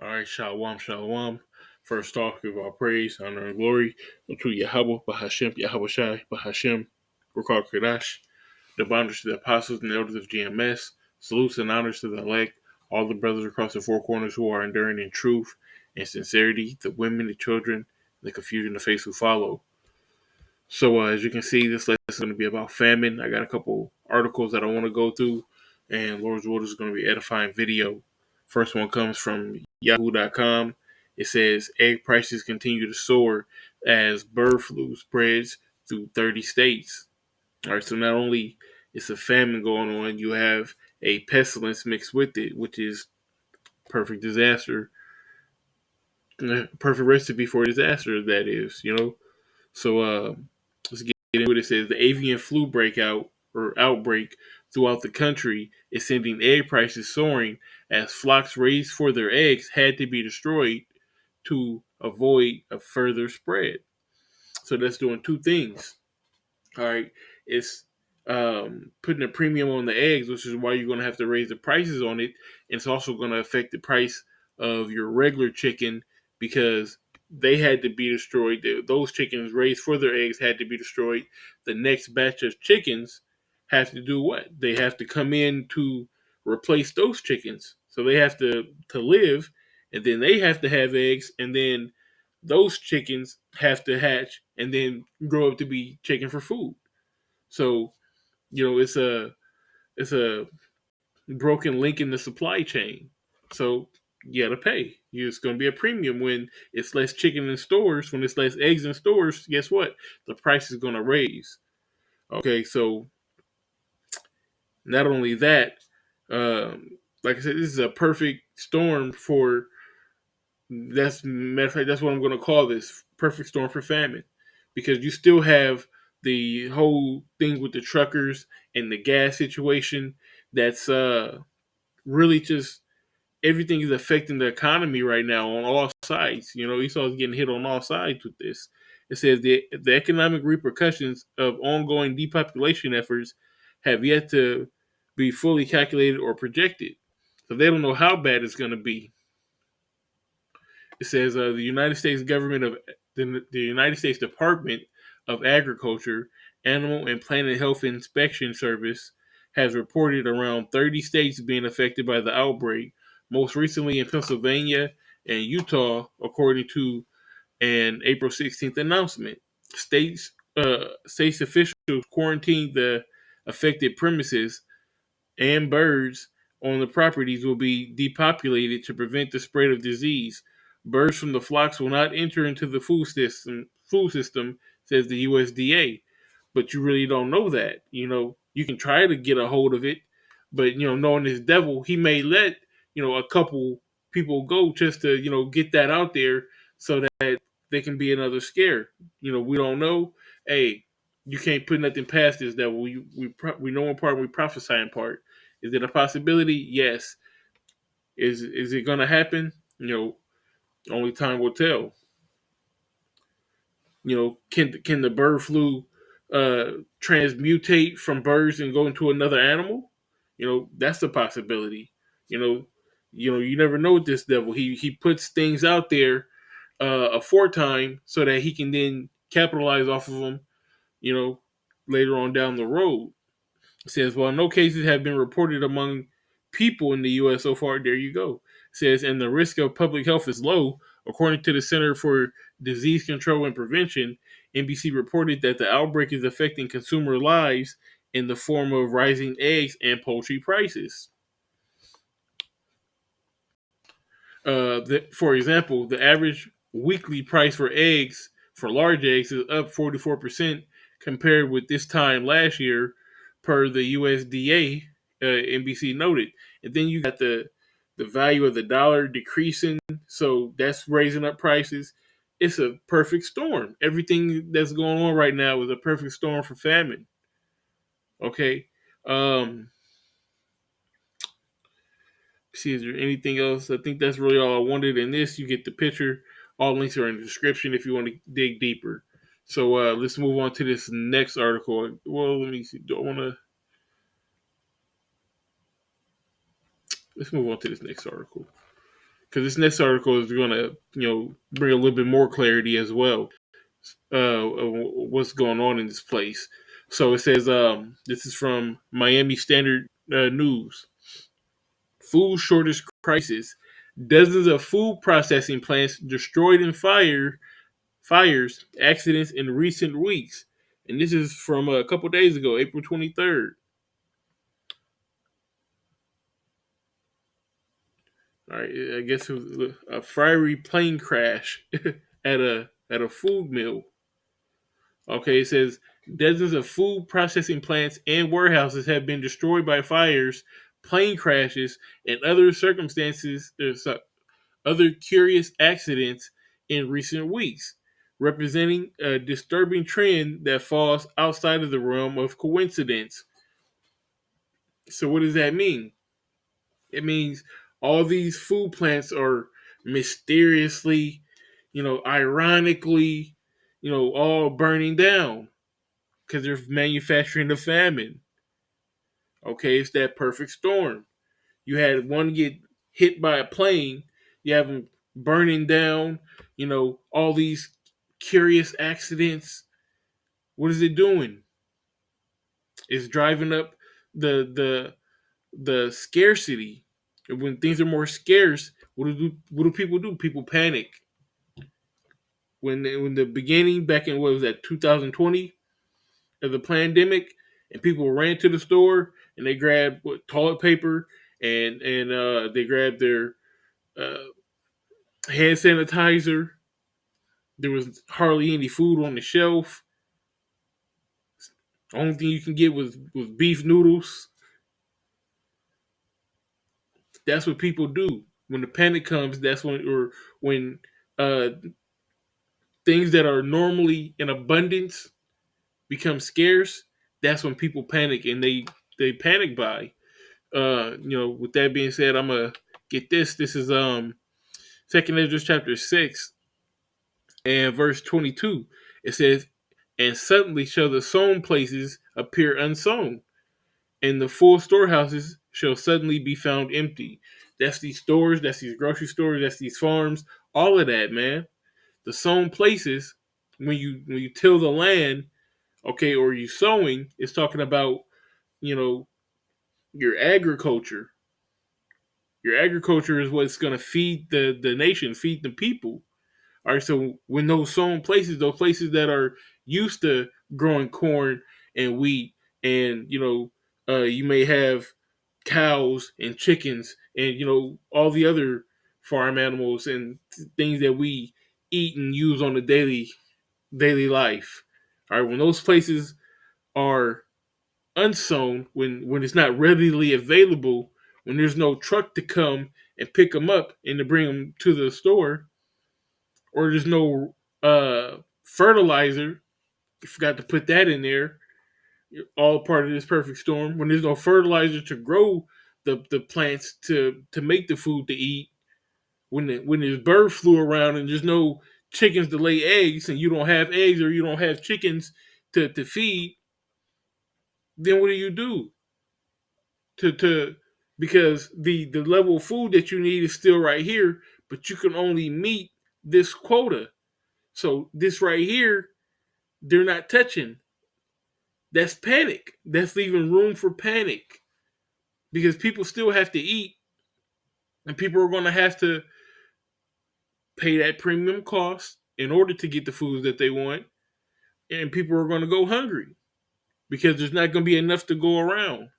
All right, shalom, shalom. First off, give all praise, honor, and glory unto Yahweh, Bahashem, Yahweh Shai, Bahashem, Rakar Kadash, the bondage to the apostles and the elders of GMS, salutes and honors to the elect, all the brothers across the four corners who are enduring in truth and sincerity, the women, the children, the confusion, the faith who follow. So, as you can see, this lesson is going to be about famine. I got a couple articles that I want to go through, and Lord's Word is going to be edifying video. First one comes from Yahoo.com. It says egg prices continue to soar as bird flu spreads through 30 states. All right, so not only is a famine going on, you have a pestilence mixed with it, which is perfect disaster, perfect recipe for disaster. That is. So let's get into it. It says the avian flu breakout or outbreak throughout the country is sending egg prices soaring as flocks raised for their eggs had to be destroyed to avoid a further spread. So that's doing two things. All right, it's putting a premium on the eggs, which is why you're going to have to raise the prices on it. And it's also going to affect the price of your regular chicken because they had to be destroyed. Those chickens raised for their eggs had to be destroyed. The next batch of chickens have to do what? They have to come in to replace those chickens. So they have to live, and then they have to have eggs, and then those chickens have to hatch and then grow up to be chicken for food. So, it's a broken link in the supply chain. So you gotta pay. It's gonna be a premium when it's less chicken in stores, when it's less eggs in stores, guess what? The price is gonna raise. Okay, so not only that, like I said, this is a perfect storm for matter of fact, that's what I'm gonna call this perfect storm for famine. Because you still have the whole thing with the truckers and the gas situation that's really just everything is affecting the economy right now on all sides. Esau's getting hit on all sides with this. It says the economic repercussions of ongoing depopulation efforts have yet to be fully calculated or projected. So they don't know how bad it's going to be. It says the United States government of the United States Department of Agriculture, Animal and Plant Health Inspection Service has reported around 30 states being affected by the outbreak, most recently in Pennsylvania and Utah, according to an April 16th announcement. States officials quarantined the affected premises and birds on the properties will be depopulated to prevent the spread of disease. Birds from the flocks will not enter into the food system, says the USDA. But you really don't know that. You can try to get a hold of it, but knowing this devil, he may let a couple people go just to get that out there so that they can be another scare. We don't know. Hey, you can't put nothing past this devil. We know in part, we prophesy in part. Is it a possibility? Yes. Is it going to happen? Only time will tell. Can the bird flu transmutate from birds and go into another animal? That's a possibility. You know, you never know with this devil. He puts things out there aforetime so that he can then capitalize off of them. You know, later on down the road. It says, well, no cases have been reported among people in the U.S. so far. There you go. It says, and the risk of public health is low. According to the Center for Disease Control and Prevention, NBC reported that the outbreak is affecting consumer lives in the form of rising eggs and poultry prices. For example, the average weekly price for eggs, for large eggs, is up 44% compared with this time last year, per the USDA, NBC noted. And then you got the value of the dollar decreasing, so that's raising up prices. It's a perfect storm. Everything that's going on right now is a perfect storm for famine. Okay. See, is there anything else? I think that's really all I wanted in this. You get the picture. All links are in the description if you want to dig deeper. So let's move on to this next article. Well, let me see. Do I want to? Let's move on to this next article. because this next article is going to bring a little bit more clarity as well of what's going on in this place. So it says this is from Miami Standard News. Food shortage crisis. Dozens of food processing plants destroyed in fires, accidents in recent weeks. And this is from a couple days ago, April 23rd. All right, I guess it was a fiery plane crash at a food mill. Okay, it says dozens of food processing plants and warehouses have been destroyed by fires, plane crashes, and other circumstances. Other curious accidents in recent weeks, representing a disturbing trend that falls outside of the realm of coincidence. So, what does that mean? It means all these food plants are mysteriously, ironically, all burning down because they're manufacturing the famine. Okay, it's that perfect storm. You had one get hit by a plane. You have them burning down. All these curious accidents. What is it doing? It's driving up the scarcity. When things are more scarce, what do people do? People panic. When the beginning back in what was that 2020 of the pandemic, and people ran to the store and they grabbed toilet paper and they grabbed their uh, hand sanitizer. There was hardly any food on the shelf. The only thing you can get was beef noodles. That's what people do when the panic comes. That's when uh, things that are normally in abundance become scarce. That's when people panic, and they panic buy. With that being said, I'm gonna get this. This is Second Ezra chapter 6 and verse 22. It says, "And suddenly shall the sown places appear unsown, and the full storehouses shall suddenly be found empty." That's these stores, that's these grocery stores, that's these farms, all of that, man. The sown places, when you till the land, okay, or you sowing, it's talking about, you know, your agriculture. Your agriculture is what's gonna feed the nation, feed the people. All right, so when those sown places, those places that are used to growing corn and wheat, and you may have cows and chickens and all the other farm animals and things that we eat and use on the daily life. All right, when those places are unsown, when it's not readily available, when there's no truck to come and pick them up and to bring them to the store, or there's no fertilizer. You forgot to put that in there. All part of this perfect storm. When there's no fertilizer to grow the plants to make the food to eat. When there's bird flu around and there's no chickens to lay eggs, and you don't have eggs or you don't have chickens to feed, then what do? To Because the level of food that you need is still right here, but you can only meet this quota. So this right here, they're not touching. That's panic. That's leaving room for panic because people still have to eat, and people are going to have to pay that premium cost in order to get the foods that they want, and people are going to go hungry because there's not going to be enough to go around,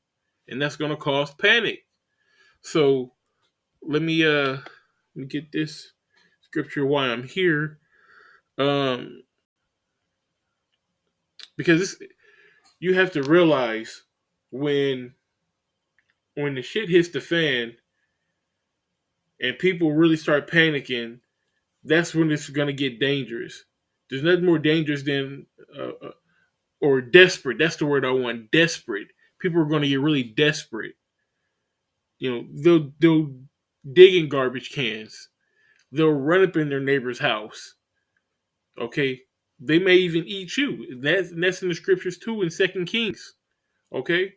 and that's going to cause panic. So let me get this scripture why I'm here, um, because you have to realize when the shit hits the fan and people really start panicking, that's when it's going to get dangerous. There's nothing more dangerous than, or desperate. That's the word I want. Desperate. People are going to get really desperate. They'll dig in garbage cans. They'll run up in their neighbor's house. Okay, they may even eat you. That's in the scriptures too in Second Kings. Okay,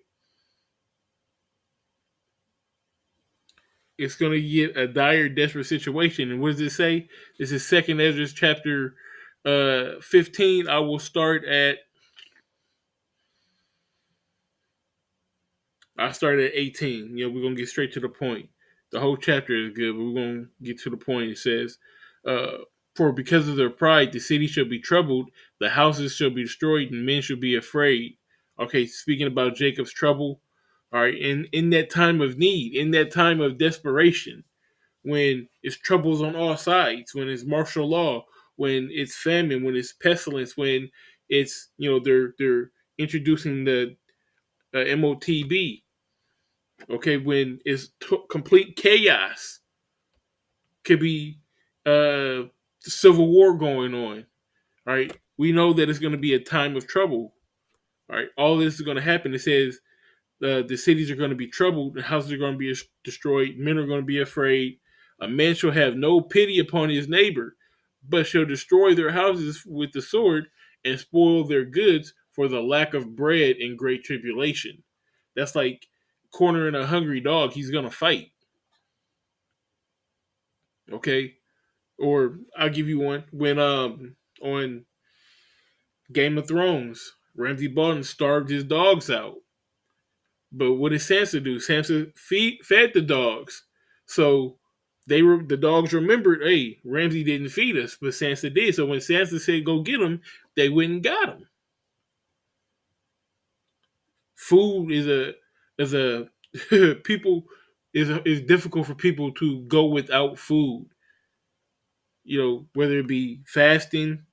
it's going to get a dire, desperate situation. And what does it say? This is Second Ezra chapter 15. I will start at. I started at 18. We're gonna get straight to the point. The whole chapter is good, but we're gonna get to the point. It says, "For because of their pride, the city shall be troubled, the houses shall be destroyed, and men shall be afraid." Okay, speaking about Jacob's trouble. All right, in that time of need, in that time of desperation, when it's troubles on all sides, when it's martial law, when it's famine, when it's pestilence, when it's they're introducing the MOTB. Okay, when it's complete chaos, could be civil war going on. All right, we know that it's going to be a time of trouble. All right, all this is going to happen. It says the cities are going to be troubled, the houses are going to be destroyed, men are going to be afraid. A man shall have no pity upon his neighbor, but shall destroy their houses with the sword and spoil their goods for the lack of bread in great tribulation. That's like cornering a hungry dog. He's going to fight. Okay, or I'll give you one when on Game of Thrones, Ramsay Bolton starved his dogs out. But what did Sansa do? Sansa fed the dogs. So the dogs remembered, hey, Ramsay didn't feed us, but Sansa did. So when Sansa said go get them, they went and got them. Food is a people is difficult for people to go without food. Whether it be fasting,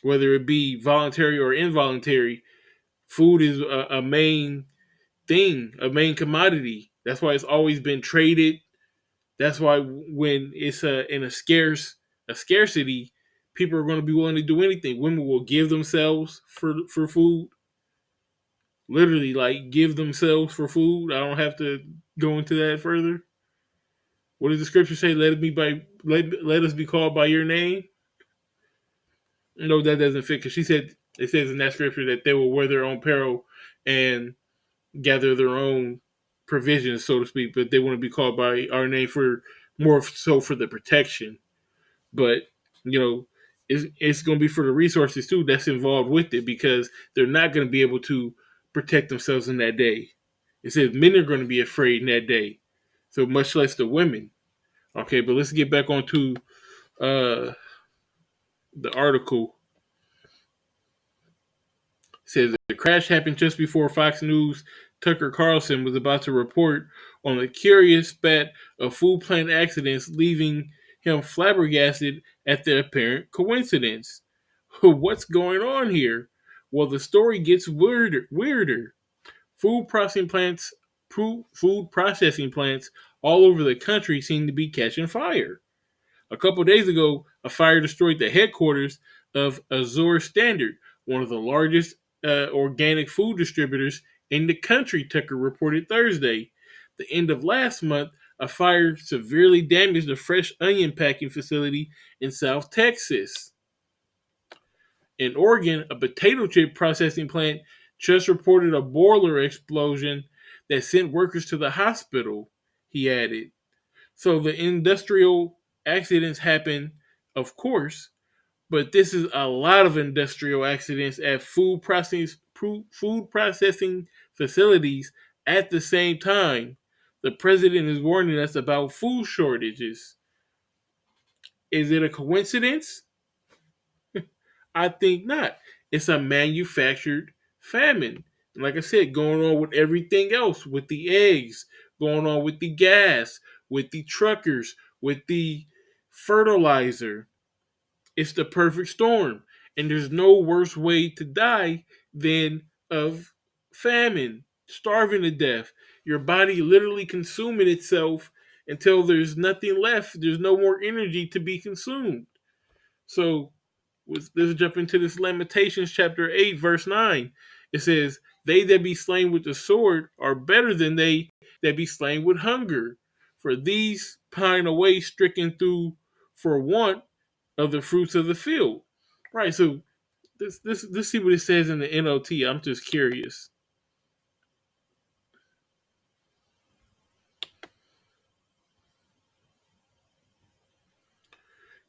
whether it be voluntary or involuntary, food is a main thing, a main commodity. That's why it's always been traded. That's why when it's in a scarcity, people are going to be willing to do anything. Women will give themselves for food, literally like give themselves for food. I don't have to go into that further. What does the scripture say? Let us be called by your name. No, that doesn't fit because she said it says in that scripture that they will wear their own peril and gather their own provisions, so to speak, but they want to be called by our name for more so for the protection. But it's going to be for the resources too that's involved with it because they're not going to be able to protect themselves in that day. It says men are going to be afraid in that day, so much less the women. Okay, but let's get back onto uh, the article. Says the crash happened just before Fox News Tucker Carlson was about to report on a curious spat of food plant accidents, leaving him flabbergasted at the apparent coincidence. What's going on here? Well, the story gets weirder. Food processing plants, food processing plants all over the country seem to be catching fire. A couple of days ago, a fire destroyed the headquarters of Azure Standard, one of the largest organic food distributors in the country, Tucker reported Thursday. The end of last month, a fire severely damaged a fresh onion packing facility in South Texas. In Oregon, a potato chip processing plant just reported a boiler explosion that sent workers to the hospital, he added. So the industrial accidents happen, of course, but this is a lot of industrial accidents at food processing facilities at the same time. The president is warning us about food shortages. Is it a coincidence? I think not. It's a manufactured famine. Like I said, going on with everything else, with the eggs, going on with the gas, with the truckers, with the fertilizer. It's the perfect storm. And there's no worse way to die than of famine, starving to death. Your body literally consuming itself until there's nothing left. There's no more energy to be consumed. So let's jump into this Lamentations chapter 8, verse 9. It says, they that be slain with the sword are better than they that be slain with hunger. For these pine away stricken through for want of the fruits of the field. Right, so let's see what it says in the NLT. I'm just curious.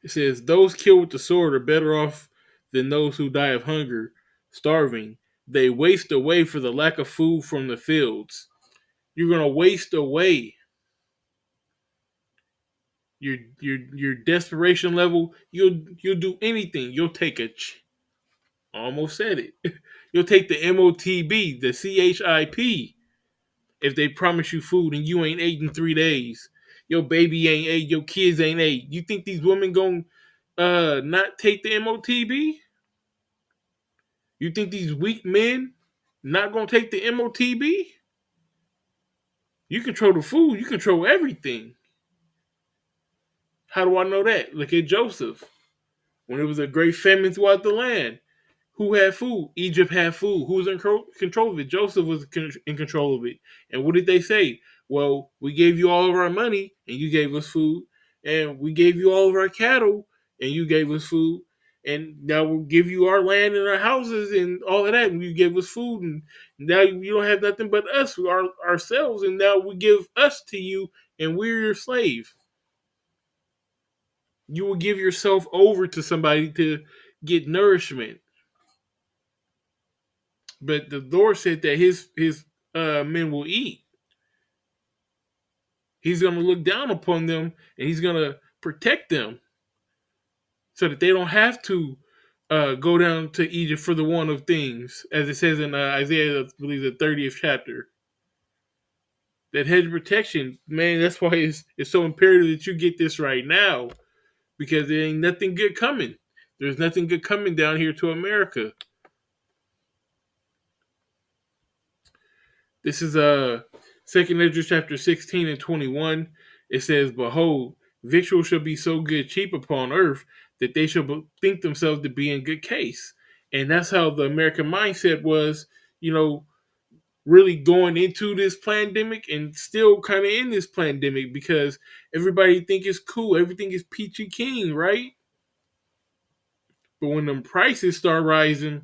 It says, those killed with the sword are better off than those who die of hunger, starving. They waste away for the lack of food from the fields. You're gonna waste away your desperation level. You'll do anything. You'll take almost said it. You'll take the MOTB, the CHIP, if they promise you food and you ain't ate in 3 days. Your baby ain't ate. Your kids ain't ate. You think these women gonna not take the MOTB? You think these weak men not gonna take the MOTB? You control the food. You control everything. How do I know that? Look at Joseph. When it was a great famine throughout the land, who had food? Egypt had food. Who was in control of it? Joseph was in control of it. And what did they say? Well, we gave you all of our money and you gave us food. And we gave you all of our cattle and you gave us food. And now we'll give you our land and our houses and all of that. And you gave us food. And now you don't have nothing but us, ourselves. And now we give us to you and we're your slave. You will give yourself over to somebody to get nourishment. But the Lord said that his men will eat. He's going to look down upon them and he's going to protect them so that they don't have to go down to Egypt for the want of things, as it says in Isaiah, I believe, the 30th chapter. That hedge of protection, man, that's why it's so imperative that you get this right now, because there ain't nothing good coming. There's nothing good coming down here to America. This is 2nd Ezra chapter 16 and 21. It says, behold, victuals shall be so good cheap upon earth that they shall think themselves to be in good case. And that's how the American mindset was, really going into this pandemic and still kind of in this pandemic, because everybody think it's cool. Everything is peachy keen, right? But when them prices start rising,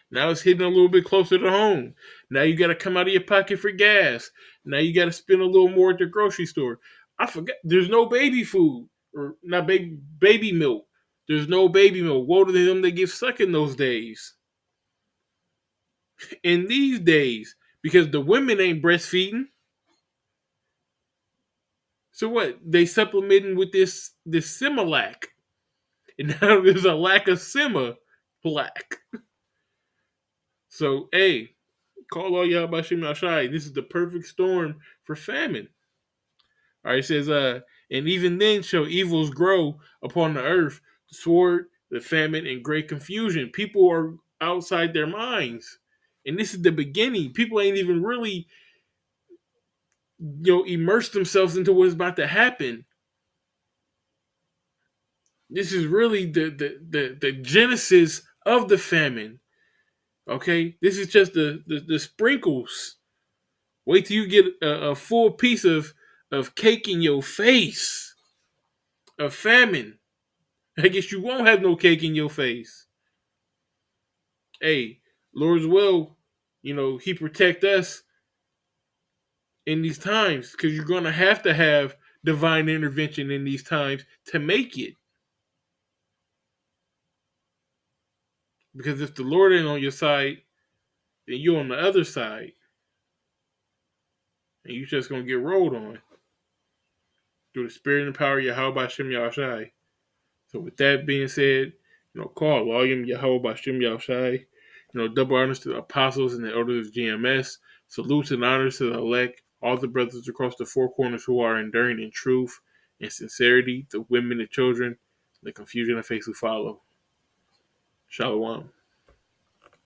now it's hitting a little bit closer to home. Now you got to come out of your pocket for gas. Now you got to spend a little more at the grocery store. I forgot. There's no baby food, or not baby milk. There's no baby milk. Woe to them that give suck in those days. In these days, because the women ain't breastfeeding. So what? They supplementing with this Similac, and now there's a lack of Similac. So hey, call all y'all Bashim Yashai. This is the perfect storm for famine. All right, it says, and even then shall evils grow upon the earth, the sword, the famine, and great confusion. People are outside their minds. And this is the beginning. People ain't even really, immerse themselves into what's about to happen. This is really the genesis of the famine. Okay? This is just the sprinkles. Wait till you get a full piece of cake in your face. Of famine. I guess you won't have no cake in your face. Hey, Lord's will, He protect us in these times, because you're going to have divine intervention in these times to make it. Because if the Lord ain't on your side, then you're on the other side. And you're just going to get rolled on through the spirit and power of Yahweh Shem Yahushai. So with that being said, call Volume Yahweh Shem Yahushai. Double honors to the apostles and the elders of GMS. Salutes and honors to the elect, all the brothers across the four corners who are enduring in truth and sincerity, the women and children, the confusion and faith who follow. Shalom.